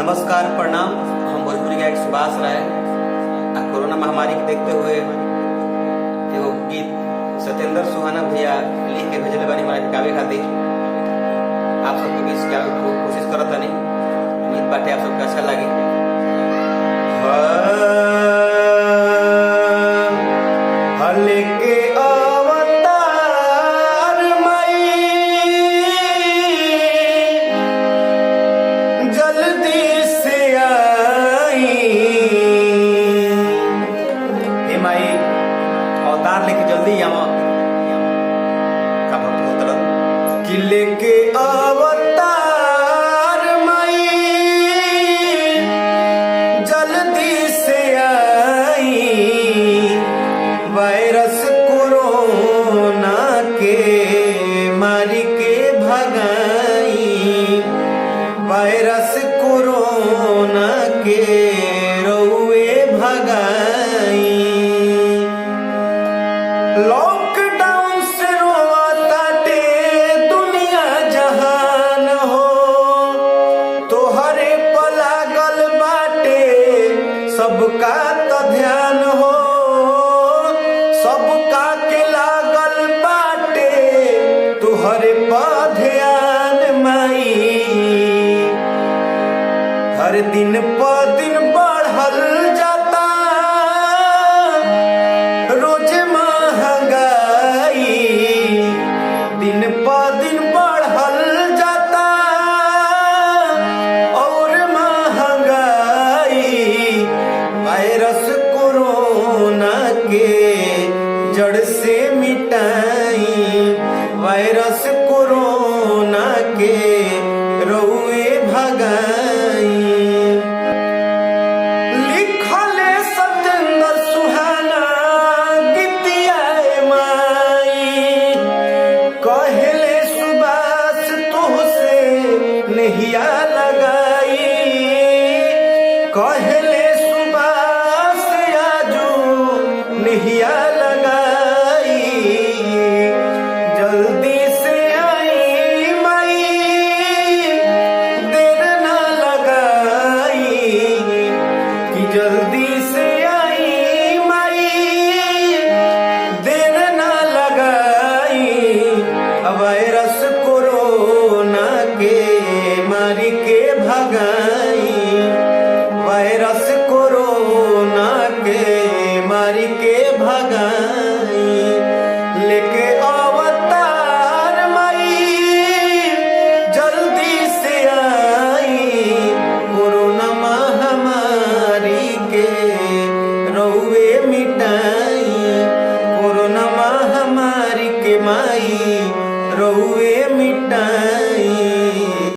नमस्कार, प्रणाम। हम भोजपुरी गायक सुभाष राय कोरोना महामारी के देखते हुए एगो गीत सत्येंद्र सुहाना भैया लिख के भेजले बानी हमारे गावे खातिर। आप सबके बीच गावे की कोशिश करत तानी। उम्मीद बाटे आप सबके अच्छा लगे। हले के अवतार मई जल्दी से आई। हे माई अवतार लेके जल्दी आवा का भक्त होतरन कि लेके अवतार मई जल्दी से आई। वायरस कोरोना के मारी के भगाई। वायरस कोरोना के रउए भगाई। लॉकडाउन से रोवाताटे दुनिया जहान हो। तोहरे पलागल बाटे सबका त ध्यान हो। सबका के लागल बाटे तुहरे पर ध्यान माई। हर दिन पर दिन बढ़ल जाता रोज महंगाई। दिन पर दिन बढ़ल जाता और महंगाई। वायरस कोरोना के जड़ से मिटाई। वायरस कोरोना के रउए भगाई। लिखले सत्येंद्र सुहाना गीतिया माई। कहले सुभाष तुहसे नहिया लगाई। कहले सुभाष आजू नहिया लगाई। जल्दी से आई माई देर ना लगाई। कि जल्दी से आई माई देर ना लगाई। वायरस कोरोना के मारी के भगाई। वायरस कोरोना के मारी के भगाई। लेके अवतार माई जल्दी से आई। कोरोना महामारी के रउए मिटाई। कोरोना महामारी के माई रउए मिटाई।